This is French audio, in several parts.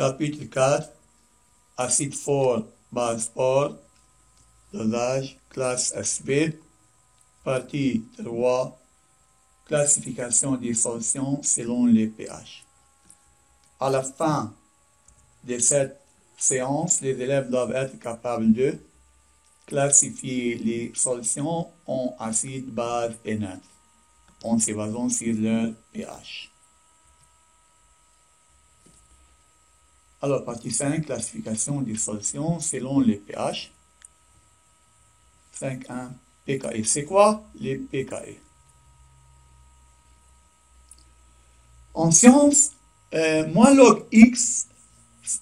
Chapitre 4, acide fort, base fort, dosage, classe SB, partie 3, classification des solutions selon les pH. À la fin de cette séance, les élèves doivent être capables de classifier les solutions en acide, base et neutre, en se basant sur leur pH. Alors, partie 5, classification des solutions selon les pH. 5.1, pKa. C'est quoi les pKa? En sciences, moins log x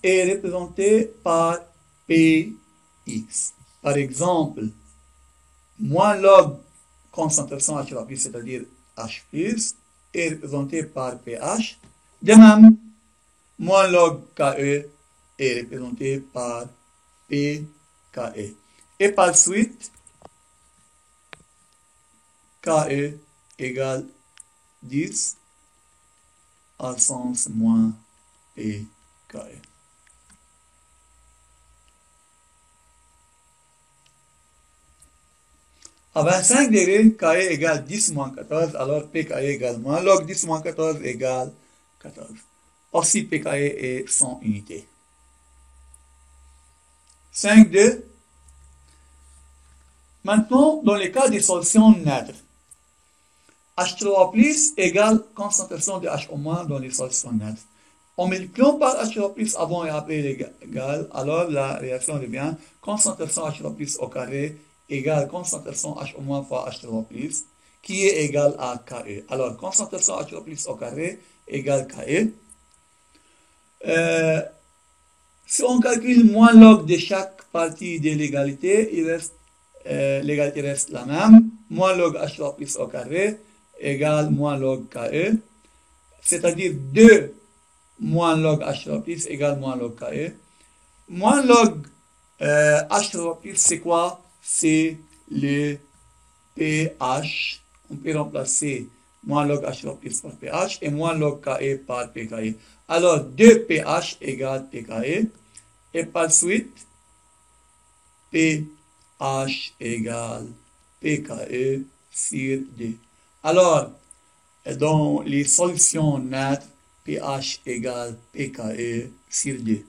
est représenté par px. Par exemple, moins log concentration H+, c'est-à-dire H+, est représenté par pH. De même, moins log Ke est représenté par pKe. Et par suite, Ke égale 10 à sens moins pKe. À 25 degrés, Ke égale 10 moins 14, alors pKe égale moins log 10 moins 14 égale 14. Aussi, pKe est 100 unités. 5.2. Maintenant, dans le cas des solutions neutres, H3+ égale concentration de HO- dans les solutions neutres. En multipliant par H3+ avant et après l'égal, alors la réaction devient concentration H3+ au carré égale concentration HO- fois H3+, qui est égal à Ke. Alors, concentration H3+ au carré égale Ke. Si on calcule moins log de chaque partie de l'égalité, l'égalité reste la même. Moins log H3+ au carré égale moins log Ke. C'est-à-dire 2 moins log H3+ égale moins log Ke. Moins log H3+, c'est quoi? C'est le pH. On peut remplacer moins log H3+ par pH et moins log Ke par pKe. Alors, 2 pH égale pKe. Et par suite, pH égale pKe sur 2. Alors, dans les solutions neutres, pH égale pKe sur 2.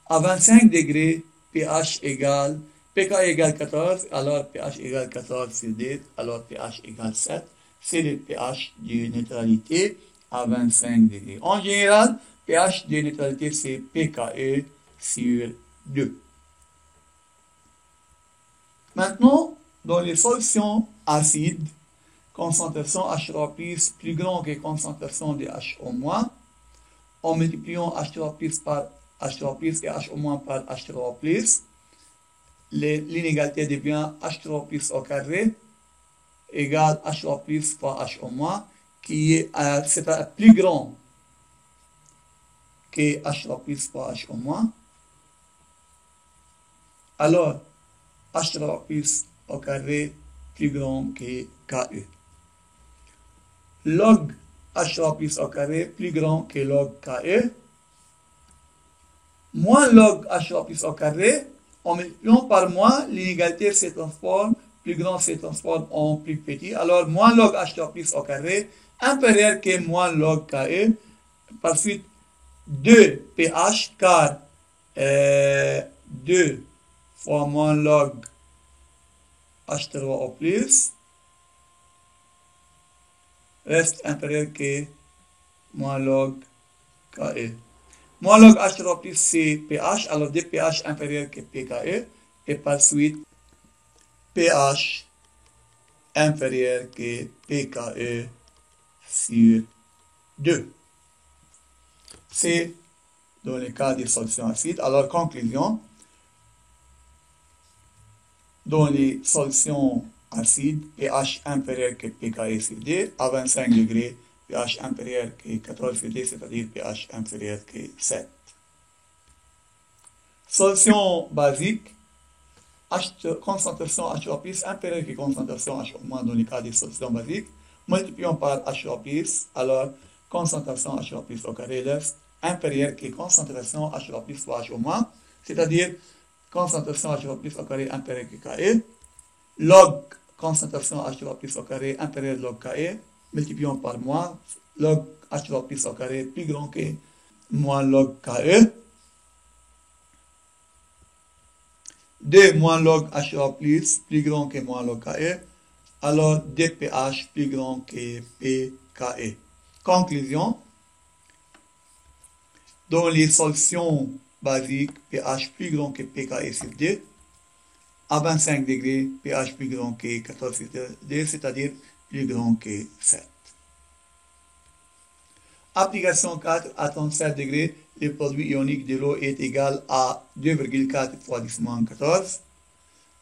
À 25 degrés, pH égale, pKe égale 14, alors pH égale 14 sur 2, alors pH égale 7. C'est le pH de neutralité à 25 degrés. En général, pH de neutralité, c'est pKe sur 2. Maintenant, dans les solutions acides, concentration H3+ plus grande que concentration de HO-, en multipliant H3+ par H3+ et HO- par H3+, l'inégalité devient H3+ au carré égale H3+ fois HO-, qui est plus grand que H3+ fois HO-. Alors, H3+ au carré plus grand que Ke. Log H3+ au carré plus grand que log Ke. Moins log H3+ au carré, en multipliant par moins, l'inégalité se transforme, plus grand se transforme en plus petit. Alors, moins log H3+ au carré, inférieur que moins log Ke. Par suite, 2 pH, car 2 fois moins log H3 au plus reste inférieur que moins log Ke. Moins log H3 plus c'est pH, alors 2 pH inférieur que pKe, et par suite pH inférieur que pKe sur 2. C'est dans le cas des solutions acides. Alors, conclusion, dans les solutions acides, pH inférieur que pKe sur 2, à 25 degrés, pH inférieur que 14 sur 2, c'est-à-dire pH inférieur que 7. Solution basique, concentration H3+ inférieure que concentration HO- dans le cas des solutions basiques, multiplions par H3+, alors concentration H3+ au carré reste inférieure que concentration H plus fois H au moins, c'est-à-dire concentration H plus au carré inférieure que KE, log concentration H plus au carré inférieure log KE, multiplions par moins, log H plus au carré plus grand que moins log KE, 2 moins log H plus grand que moins log KE, alors dpH plus grand que pKe. Conclusion, dans les solutions basiques, pH plus grand que pKe sur D, à 25 degrés, pH plus grand que 14 sur D, c'est-à-dire plus grand que 7. Application 4, à 37 degrés, le produit ionique de l'eau est égal à 2,4 fois 10-14.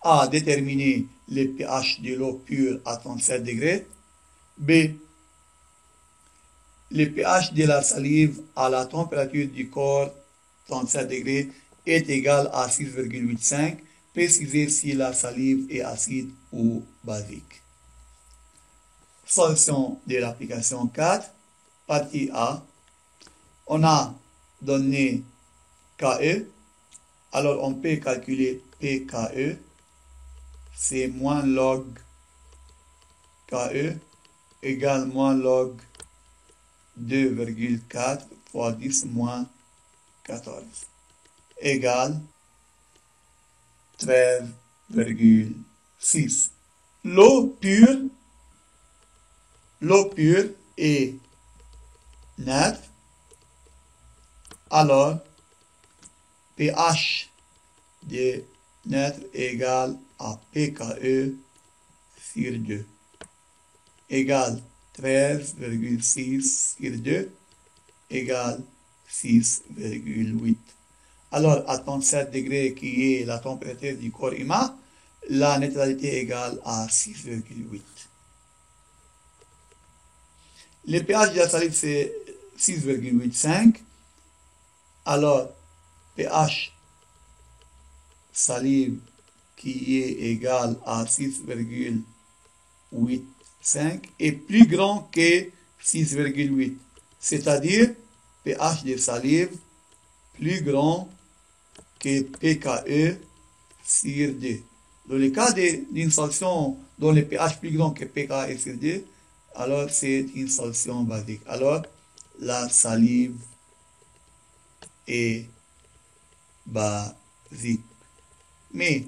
A. Déterminer le pH de l'eau pure à 37 degrés. B. Le pH de la salive à la température du corps 37 degrés est égal à 6,85. Préciser si la salive est acide ou basique. Solution de l'application 4. Partie A. On a donné KE. Alors on peut calculer pKe. C'est moins log KE égale moins log 2,4 fois 10 moins 14 égale 13,6. L'eau pure est neutre, alors pH de neutre égale à pKe sur 2 égale 13,6 sur 2 égale 6,8. Alors, à 37 degrés qui est la température du corps humain, la neutralité égale à 6,8. Le pH de la salive, c'est 6,85. Alors, pH salive qui est égal à 6,85 est plus grand que 6,8. C'est-à-dire, pH de salive plus grand que pKe sur 2. Dans le cas d'une solution dont le pH plus grand que pKe sur 2, alors c'est une solution basique. Alors, la salive est basique. Mais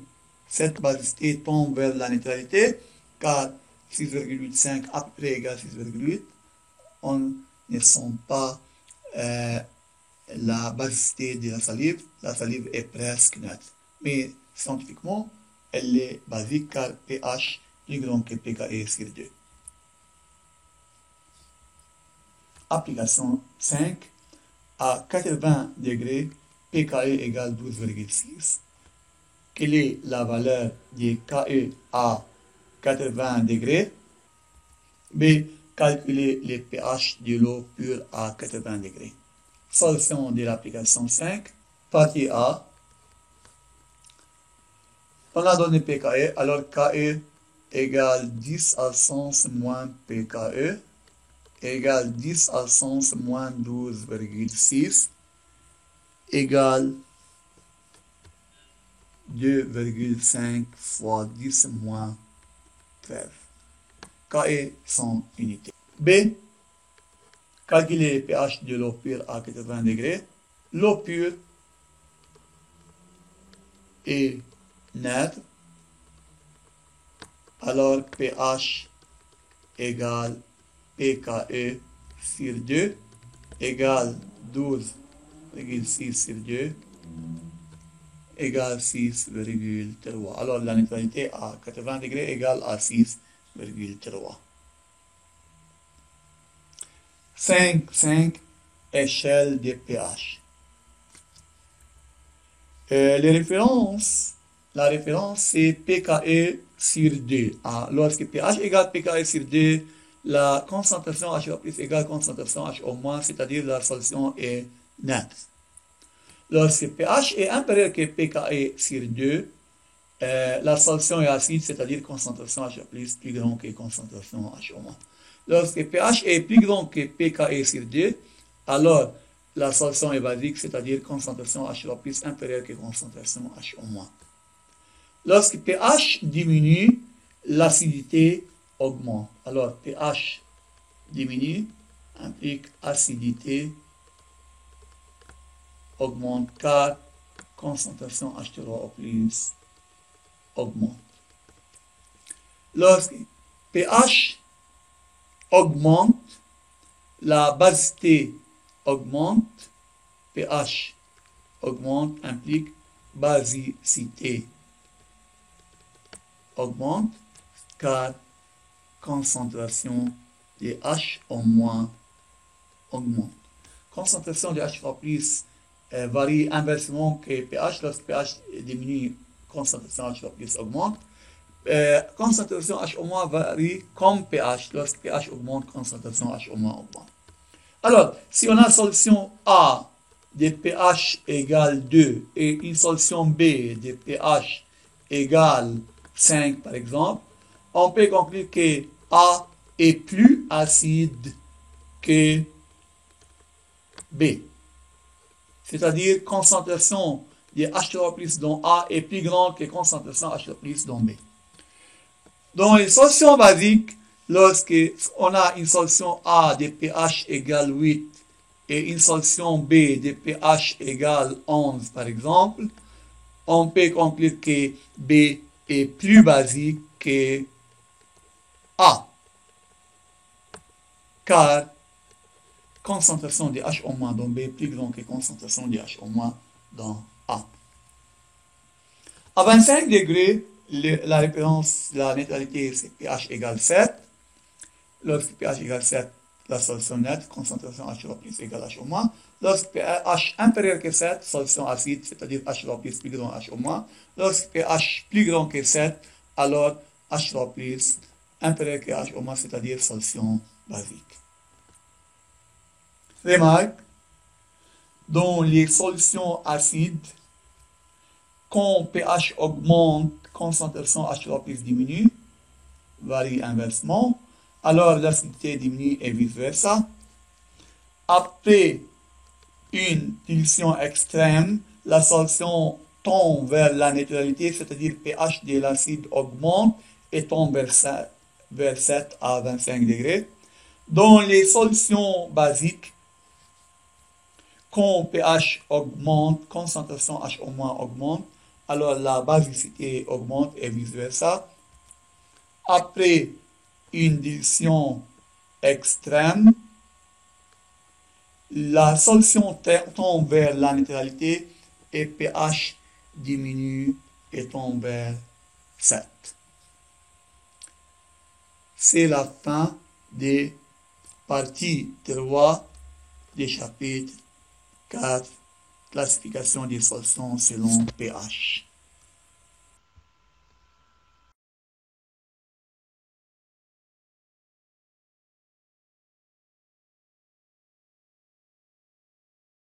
cette basicité tombe vers la neutralité, car 6,85 à peu près égale 6,8, on ne sent pas la basicité de la salive. La salive est presque neutre. Mais scientifiquement, elle est basique car pH plus grand que pKe sur 2. Application 5. À 80 degrés, pKe égale 12,6. Quelle est la valeur de KE à 80 degrés? B. Calculer le pH de l'eau pure à 80 degrés. Solution de l'application 5. Partie A. On a donné pKe, alors KE égale 10 à 100 moins pKe égale 10 à 100 moins 12,6 égale 2,5 fois 10 moins 13. KE sont unités. B. Calculer le pH de l'eau pure à 80 degrés. L'eau pure est neutre. Alors pH égale pKe sur 2 égale 12,6 sur 2 égale 6,3. Alors la neutralité à 80 degrés égale à 6,3. 5. Échelle de pH. La référence c'est pKe sur 2. Lorsque pH égale pKe sur 2, la concentration H plus égale concentration H au moins, c'est-à-dire la solution est neutre. Lorsque pH est inférieur que pKe sur 2, la solution est acide, c'est-à-dire concentration H plus grand que concentration H au moins. Lorsque pH est plus grand que pKe sur 2, alors la solution est basique, c'est-à-dire concentration H3+ inférieure que concentration H-. Lorsque pH diminue, l'acidité augmente. Alors, pH diminue implique acidité augmente car concentration H3+ augmente. Lorsque pH augmente, la basicité augmente. pH augmente implique basicité augmente car concentration de H en moins augmente. Concentration de H3+ varie inversement que pH. Lorsque pH diminue, concentration H3+ augmente. Concentration H au moins varie comme pH. Lorsque pH augmente, concentration H au moins augmente. Alors, si on a solution A de pH égale 2 et une solution B de pH égale 5 par exemple, on peut conclure que A est plus acide que B. C'est-à-dire concentration de H3+ dans A est plus grande que concentration H3+ dans B. Dans les solutions basiques, lorsque on a une solution A de pH égale 8 et une solution B de pH égale 11 par exemple, on peut conclure que B est plus basique que A, car concentration de H en moins dans B est plus grande que concentration de H en moins dans A. À 25 degrés, la référence, la neutralité, c'est pH égale 7. Lorsque pH égale 7, la solution nette, concentration H3+ égale H au moins. Lorsque pH inférieur que 7, solution acide, c'est-à-dire H3+ plus grand H au moins. Lorsque pH plus grand que 7, alors H3+ inférieur que H au moins, c'est-à-dire solution basique. Remarque, dans les solutions acides, quand pH augmente, concentration H3+ diminue, varie inversement, alors l'acidité diminue et vice-versa. Après une dilution extrême, la solution tombe vers la neutralité, c'est-à-dire pH de l'acide augmente et tombe vers 7 à 25 degrés. Dans les solutions basiques, quand pH augmente, concentration H au moins augmente, alors la basicité augmente et vice-versa. Après une dilution extrême, la solution tombe vers la neutralité et pH diminue et tombe vers 7. C'est la fin des parties 3 des chapitres 4, classification des solutions selon pH.